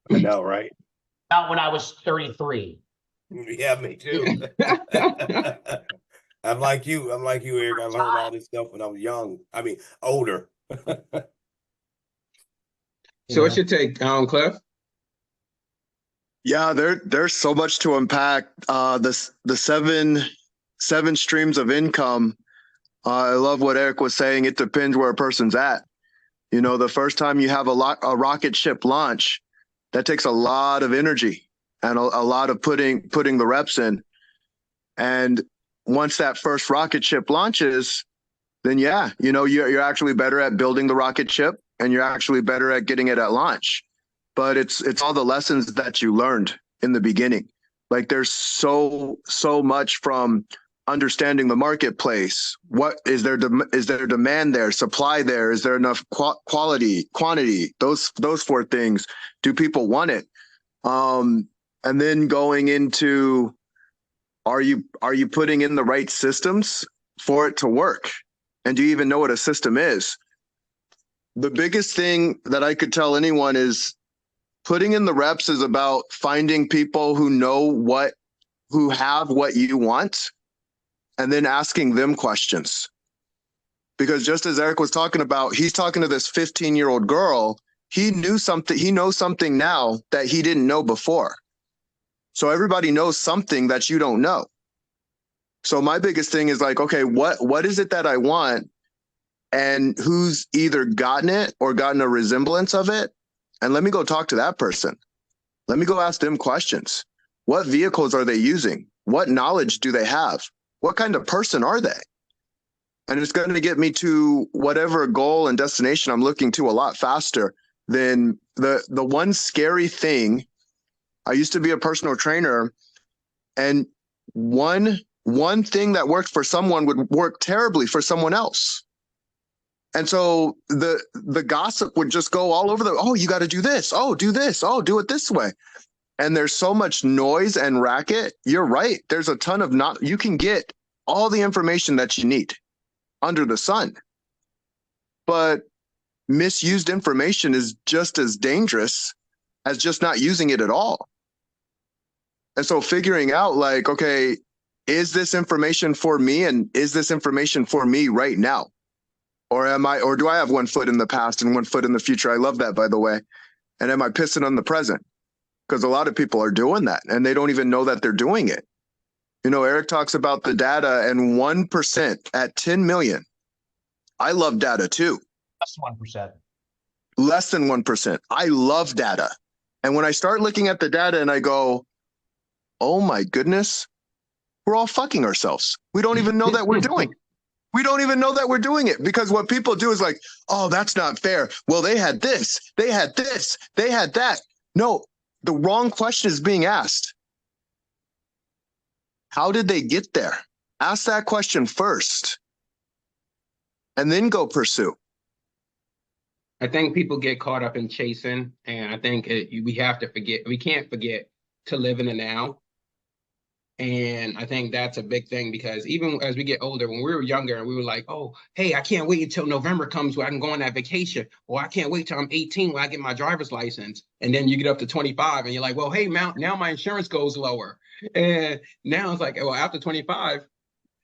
I know, right? Not when I was 33. Yeah, me too. I'm like you, Eric. I learned all this stuff when I was young. I mean, older. So what's your take, Cliff? Yeah, there's so much to unpack. The seven streams of income. I love what Eric was saying. It depends where a person's at. The first time you have a rocket ship launch, that takes a lot of energy and a lot of putting the reps in. And once that first rocket ship launches, then you're actually better at building the rocket ship, and you're actually better at getting it at launch. But it's all the lessons that you learned in the beginning. Like, there's so much from understanding the marketplace. What is there demand there, supply there? Is there enough quality, quantity? Those four things. Do people want it? And then going into, are you putting in the right systems for it to work? And do you even know what a system is? The biggest thing that I could tell anyone is putting in the reps is about finding people who have what you want, and then asking them questions. Because just as Eric was talking about, he's talking to this 15-year-old girl. He knows something now that he didn't know before. So everybody knows something that you don't know. So my biggest thing is like, okay, what is it that I want? And who's either gotten it or gotten a resemblance of it? And let me go talk to that person. Let me go ask them questions. What vehicles are they using? What knowledge do they have? What kind of person are they? And it's going to get me to whatever goal and destination I'm looking to a lot faster than the one scary thing. I used to be a personal trainer, and one thing that worked for someone would work terribly for someone else. And so the gossip would just go all over oh, you got to do this. Oh, do this. Oh, do it this way. And there's so much noise and racket. You're right. There's a ton of you can get all the information that you need under the sun. But misused information is just as dangerous as just not using it at all. And so figuring out like, okay, is this information for me, and is this information for me right now? Or do I have one foot in the past and one foot in the future? I love that, by the way. And am I pissing on the present? Because a lot of people are doing that and they don't even know that they're doing it. You know, Eric talks about the data and 1% at 10 million. I love data too. That's 1%. Less than 1%. I love data. And when I start looking at the data and I go, oh my goodness, we're all fucking ourselves. We don't even know that we're doing it. We don't even know that we're doing it, because what people do is like, oh, that's not fair. Well, they had this, they had this, they had that. No, the wrong question is being asked. How did they get there? Ask that question first and then go pursue. I think people get caught up in chasing, and I think we can't forget to live in the now. And I think that's a big thing, because even as we get older, when we were younger and we were like, oh, hey, I can't wait until November comes where I can go on that vacation, or I can't wait till I'm 18 when I get my driver's license. And then you get up to 25 and you're like, well, hey, now my insurance goes lower. And now it's like, well, after 25,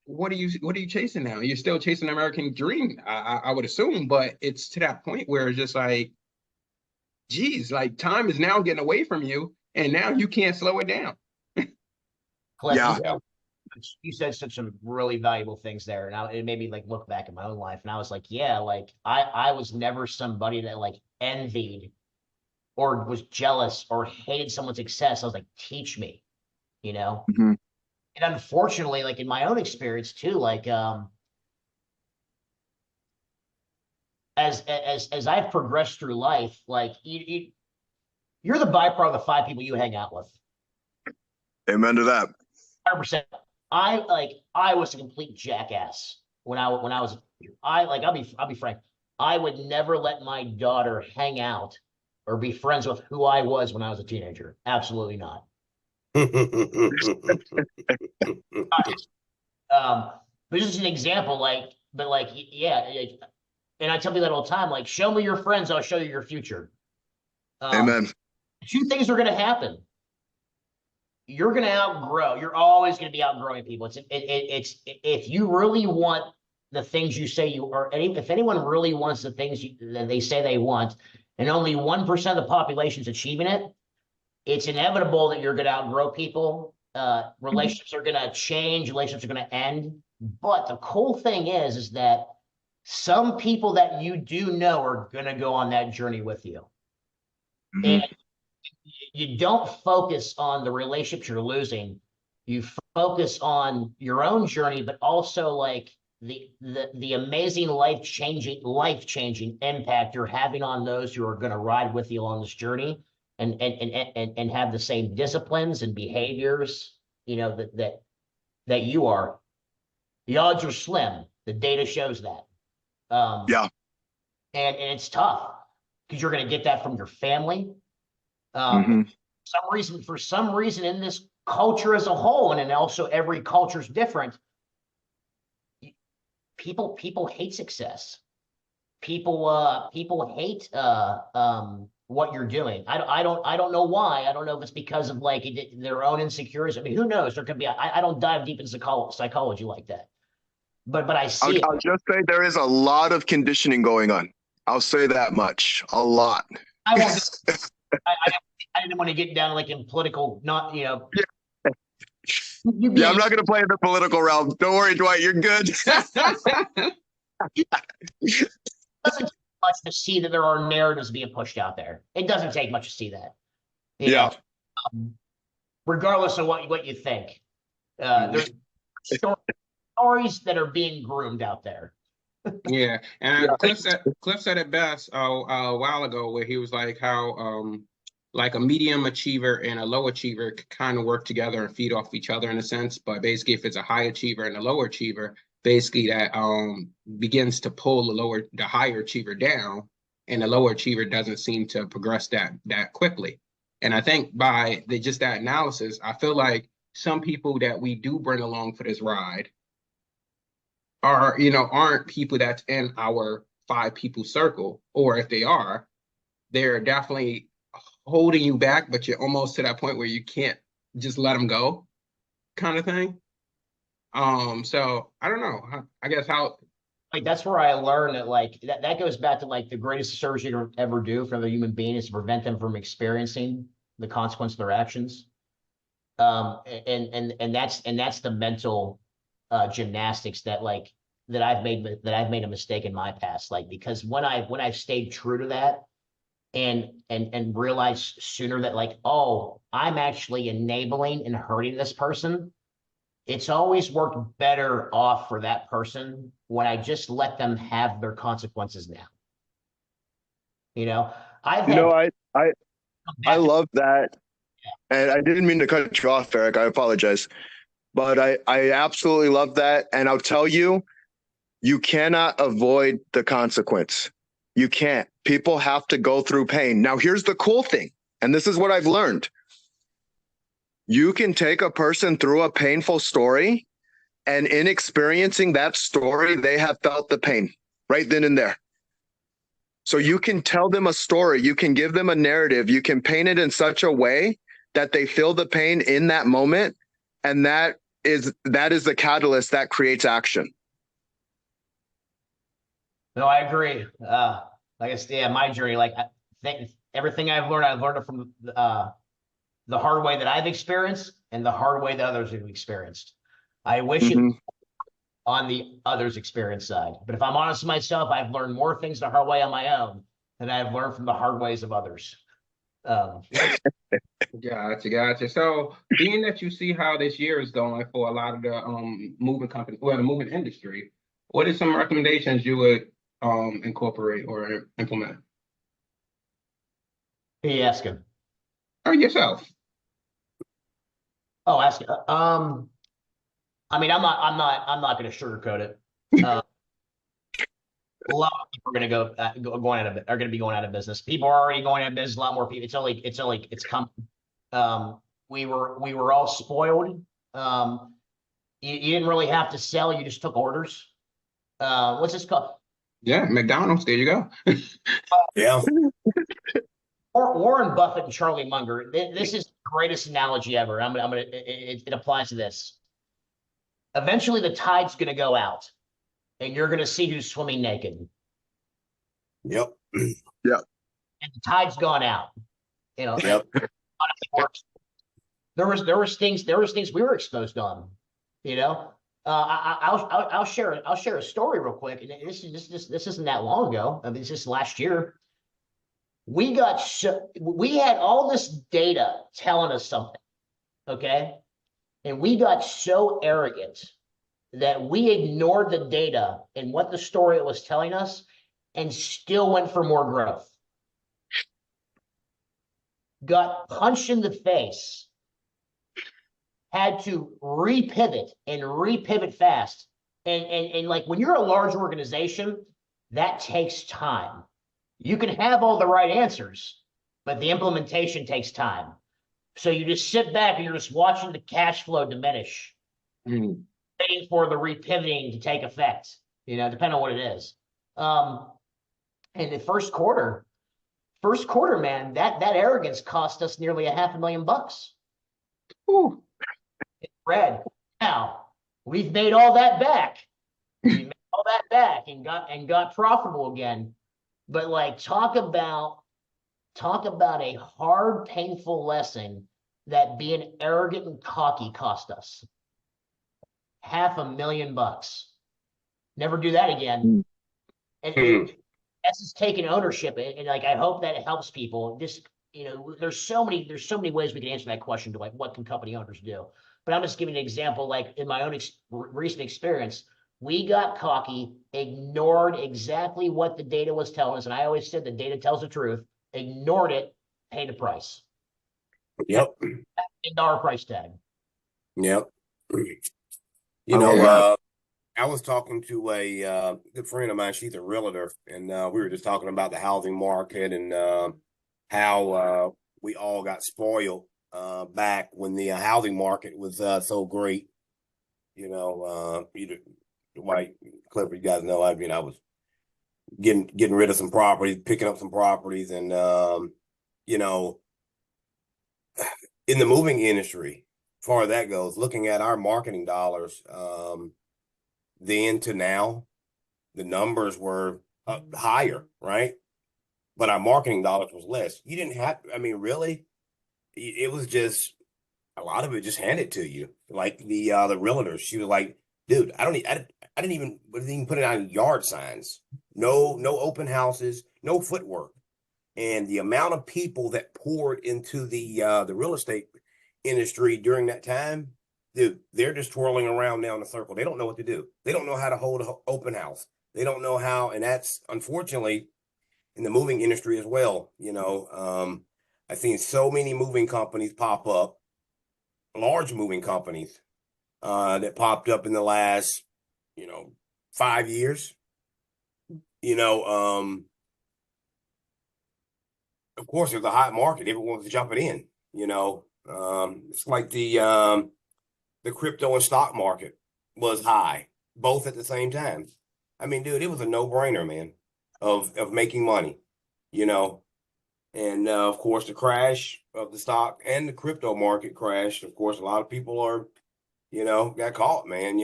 what are you chasing now? You're still chasing the American dream, I would assume, but it's to that point where it's just like, geez, like time is now getting away from you, and now you can't slow it down. Cliff, Yeah. you said such some really valuable things there. And it made me like look back at my own life. And I was like, yeah, like I was never somebody that like envied or was jealous or hated someone's success. I was like, teach me, you know? Mm-hmm. And unfortunately, like in my own experience too, like as I've progressed through life, like you're the byproduct of the 5 people you hang out with. Amen to that. 100%. I was a complete jackass when I was I'll be frank. I would never let my daughter hang out or be friends with who I was when I was a teenager. Absolutely not. But just an example, yeah, and I tell people that all the time, like, show me your friends, I'll show you your future. Amen. 2 things are going to happen. You're going to outgrow. You're always going to be outgrowing people. It's if you really want the things you say you are, if anyone really wants the things that they say they want, and only 1% of the population is achieving it, it's inevitable that you're going to outgrow people. Relationships are going to change. Relationships are going to end. But the cool thing is that some people that you do know are going to go on that journey with you. Mm-hmm. And you don't focus on the relationships you're losing. You focus on your own journey, but also like the amazing life-changing impact you're having on those who are going to ride with you along this journey and have the same disciplines and behaviors, you know, that you are. The odds are slim. The data shows that. Yeah. And it's tough because you're going to get that from your family. For some reason in this culture as a whole, and then also every culture is different, people hate success. People hate what you're doing. I don't know why. I don't know if it's because of like their own insecurities. I mean, who knows? There could be. I don't dive deep into psychology like that. But I see. I'll just say there is a lot of conditioning going on. I'll say that much. A lot. I didn't want to get down like in political, not, you know. Yeah, I'm not going to play in the political realm. Don't worry, Dwight, you're good. It doesn't take much to see that there are narratives being pushed out there. It doesn't take much to see that. You know, regardless of what you think. There's stories that are being groomed out there. Yeah, and Cliff said it best a while ago, where he was like how like a medium achiever and a low achiever kind of work together and feed off each other in a sense. But basically, if it's a high achiever and a low achiever, basically that begins to pull the higher achiever down, and the lower achiever doesn't seem to progress that quickly. And I think by just that analysis, I feel like some people that we do bring along for this ride are, aren't people that's in our 5 people circle, or if they are, they're definitely holding you back, but you're almost to that point where you can't just let them go, kind of thing. So I don't know. I guess how. Like that's where I learned that like that goes back to like the greatest service you can ever do for the human being is to prevent them from experiencing the consequence of their actions. And that's the mental gymnastics that like that I've made a mistake in my past. Like because when I've stayed true to that and realized sooner that like, oh, I'm actually enabling and hurting this person. It's always worked better off for that person when I just let them have their consequences now. I've You had know, I love that. And I didn't mean to cut you off, Eric. I apologize. But I absolutely love that. And I'll tell you, you cannot avoid the consequence. You can't. People have to go through pain. Now, here's the cool thing. And this is what I've learned. You can take a person through a painful story, and in experiencing that story, they have felt the pain right then and there. So you can tell them a story, you can give them a narrative, you can paint it in such a way that they feel the pain in that moment, and that is the catalyst that creates action. No, I agree. Like I said, yeah, my journey, like I think everything I've learned it from the hard way that I've experienced and the hard way that others have experienced. I wish it on the others' experience side. But if I'm honest with myself, I've learned more things the hard way on my own than I've learned from the hard ways of others. Gotcha. So being that you see how this year is going for a lot of the moving companies, well, the moving industry, what are some recommendations you would incorporate or implement? Who are you asking? Or yourself? Oh, ask it. I mean, I'm not going to sugarcoat it. A lot of people are going to are going to be going out of business. People are already going out of business. A lot more people. It's coming. We were all spoiled. You didn't really have to sell. You just took orders. What's this called? Yeah, McDonald's. There you go. Yeah. Warren Buffett and Charlie Munger. This is the greatest analogy ever. It applies to this. Eventually, the tide's going to go out, and you're going to see who's swimming naked. Yep. Yep. And the tide's gone out. Yep. There was things we were exposed on. I'll share a story real quick. And this isn't that long ago. I mean, it's just last year. We had all this data telling us something, okay? And we got so arrogant that we ignored the data and what the story it was telling us and still went for more growth. Got punched in the face, had to repivot fast. And like when you're a large organization, that takes time. You can have all the right answers, but the implementation takes time. So you just sit back and you're just watching the cash flow diminish, waiting for the repivoting to take effect, depending on what it is. And the first quarter, man, that arrogance cost us nearly $500,000. Ooh. It's red. Now we've made all that back. We made all that back and got profitable again. But like talk about a hard, painful lesson that being arrogant and cocky cost us. $500,000. Never do that again. And that's just taking ownership. And like I hope that it helps people. Just there's so many ways we can answer that question to like what can company owners do. But I'm just giving an example, like in my own recent experience. We got cocky, ignored exactly what the data was telling us. And I always said the data tells the truth. Ignored it, paid a price. Yep. $8 price tag. Yep. I was talking to a good friend of mine. She's a realtor, and we were just talking about the housing market and how we all got spoiled back when the housing market was so great. You know, either White Clipper, you guys know. I mean, I was getting rid of some properties, picking up some properties, and you know, in the moving industry, as far as that goes, looking at our marketing dollars, then to now, the numbers were higher, right? But our marketing dollars was less. You didn't have, I mean, really, it was just a lot of it just handed to you. Like the realtor, she was like, dude, I didn't even put it on yard signs. No open houses, no footwork. And the amount of people that poured into the real estate industry during that time, dude, they're just twirling around now in a circle. They don't know what to do. They don't know how to hold an open house. They don't know how, and that's unfortunately in the moving industry as well. You know, I've seen so many moving companies pop up, large moving companies that popped up in the last, 5 years. You know, of course, there's a hot market. Everyone's jumping in. You know, it's like the crypto and stock market was high, both at the same time. I mean, dude, it was a no-brainer, man, of making money. You know, and of course, the crash of the stock and the crypto market crashed. Of course, a lot of people got caught, man.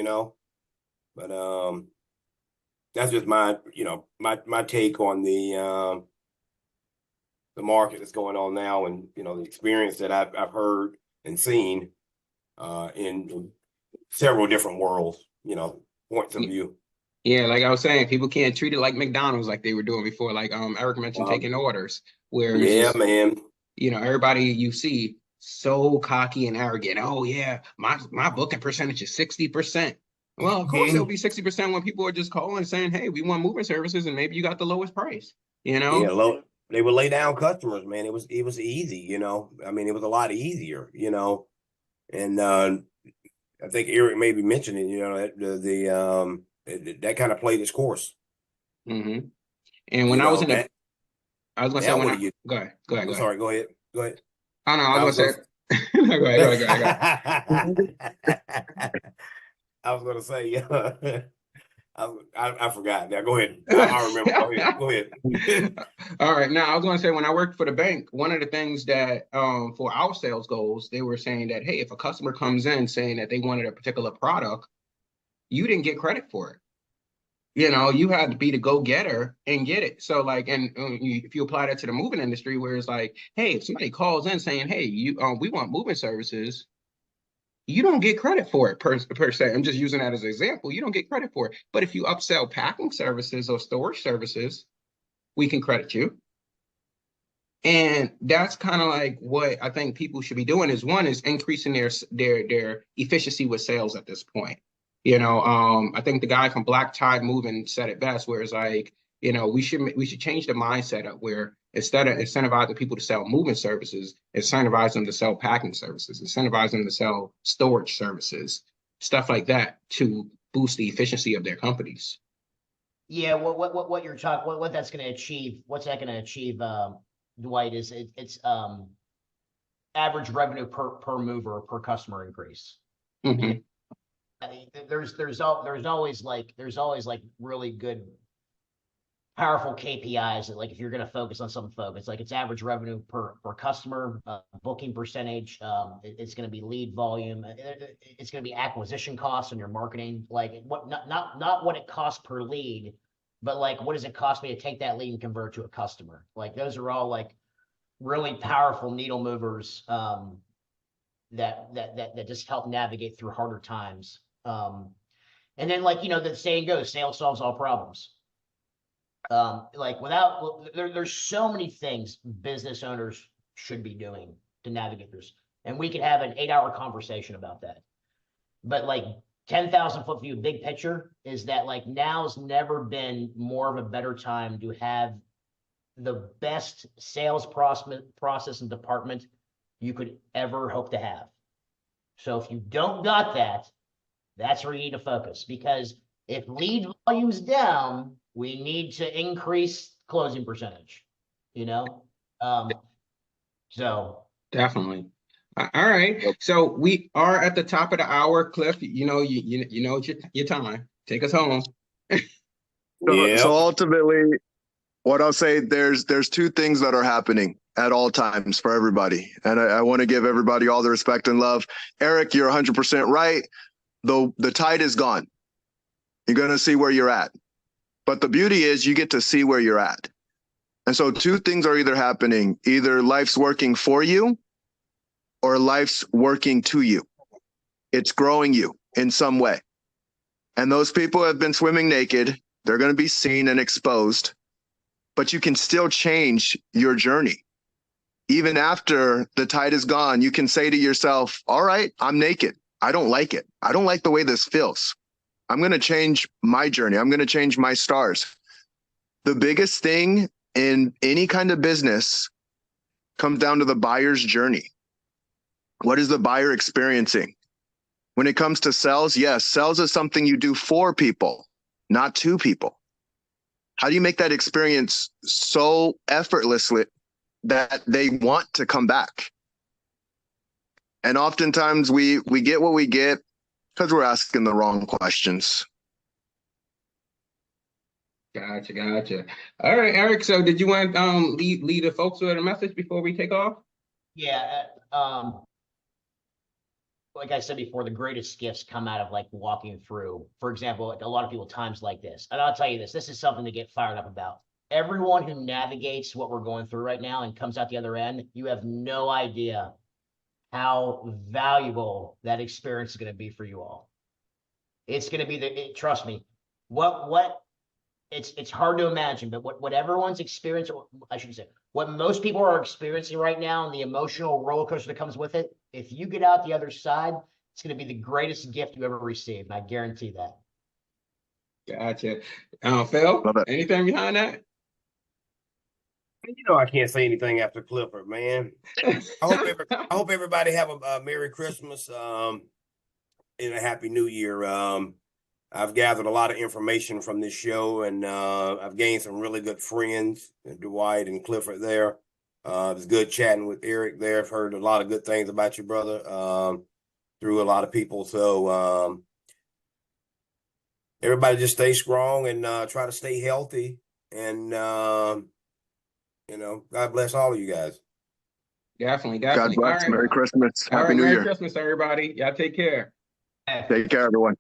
But that's just my take on the market that's going on now, and the experience that I've heard and seen in several different worlds, points of view. Yeah, like I was saying, people can't treat it like McDonald's like they were doing before. Like Eric mentioned, taking orders, where it's just, man. Everybody you see so cocky and arrogant. Oh yeah, my booking percentage is 60%. Well, of course it'll be 60% when people are just calling and saying, "Hey, we want moving services, and maybe you got the lowest price." Yeah, they would lay down customers, man. It was easy, I mean, it was a lot easier, and I think Eric maybe mentioned it, that kind of played its course. Mm-hmm. And when I was in the, I was gonna say when I go ahead. I'm sorry, go ahead. Oh no, I was gonna say. No, go ahead. I was gonna say, I forgot. Now go ahead. I remember. Go ahead. All right. Now I was going to say, when I worked for the bank, one of the things that for our sales goals, they were saying that, hey, if a customer comes in saying that they wanted a particular product, you didn't get credit for it. You had to be the go-getter and get it. So like, and if you apply that to the moving industry, where it's like, hey, if somebody calls in saying, hey, we want moving services, you don't get credit for it per se. I'm just using that as an example. You don't get credit for it. But if you upsell packing services or storage services, we can credit you. And that's kind of like what I think people should be doing is increasing their efficiency with sales at this point. I think the guy from Black Tide Moving said it best, where it's like, we should change the mindset up where instead of incentivizing people to sell moving services, incentivize them to sell packing services, incentivize them to sell storage services, stuff like that to boost the efficiency of their companies. Yeah, what you're talking, what that's going to achieve, what's that going to achieve, Dwight, is it's average revenue per mover per customer increase. Mm-hmm. I mean, there's always really good, powerful KPIs that, like, if you're going to focus on something, focus, like, it's average revenue per customer, booking percentage, it's going to be lead volume, it's going to be acquisition costs on your marketing, like not what it costs per lead, but like, what does it cost me to take that lead and convert to a customer? Like, those are all like really powerful needle movers that just help navigate through harder times. And then, like, the saying goes, sales solves all problems. There's so many things business owners should be doing to navigate this, and we could have an 8-hour conversation about that. But like 10,000 foot view, big picture is that, like, now's never been more of a better time to have the best sales process and department you could ever hope to have. So if you don't got that, that's where you need to focus, because If lead volume's down, we need to increase closing percentage, you know? So Definitely. All right. So we are at the top of the hour, Cliff. You know, you know it's your time. Take us home. So ultimately, what I'll say, there's two things that are happening at all times for everybody. And I want to give everybody all the respect and love. Eric, you're 100% right. The tide is gone. You're going to see where you're at. But the beauty is you get to see where you're at. And so two things are either happening. Either life's working for you or life's working to you. It's growing you in some way. And those people have been swimming naked. They're going to be seen and exposed. But you can still change your journey. Even after the tide is gone, you can say to yourself, all right, I'm naked. I don't like it. I don't like the way this feels. I'm going to change my journey. I'm going to change my stars. The biggest thing in any kind of business comes down to the buyer's journey. What is the buyer experiencing? When it comes to sales, yes, sales is something you do for people, not to people. How do you make that experience so effortlessly that they want to come back? And oftentimes we get what we get because we're asking the wrong questions. Gotcha. All right, Eric. So did you want lead the folks with a message before we take off? yeah, like I said before, the greatest gifts come out of like walking through, for example, a lot of people times like this. And I'll tell you this is something to get fired up about. Everyone who navigates what we're going through right now and comes out the other end, you have no idea how valuable that experience is going to be for you all. It's going to be trust me, it's hard to imagine, but what everyone's experiencing, I should say, what most people are experiencing right now and the emotional roller coaster that comes with it, if you get out the other side, it's going to be the greatest gift you ever received. And I guarantee that. Gotcha. Phil, anything behind that? You know, I can't say anything after Clifford, man. I hope everybody have a Merry Christmas and a Happy New Year. I've gathered a lot of information from this show, and I've gained some really good friends, Dwight and Clifford there. It was good chatting with Eric there. I've heard a lot of good things about your brother through a lot of people. So everybody just stay strong and try to stay healthy. And, you know, God bless all of you guys. Definitely. God bless. Merry Christmas. Happy New Year. Merry Christmas, everybody. Y'all take care. Take care, everyone.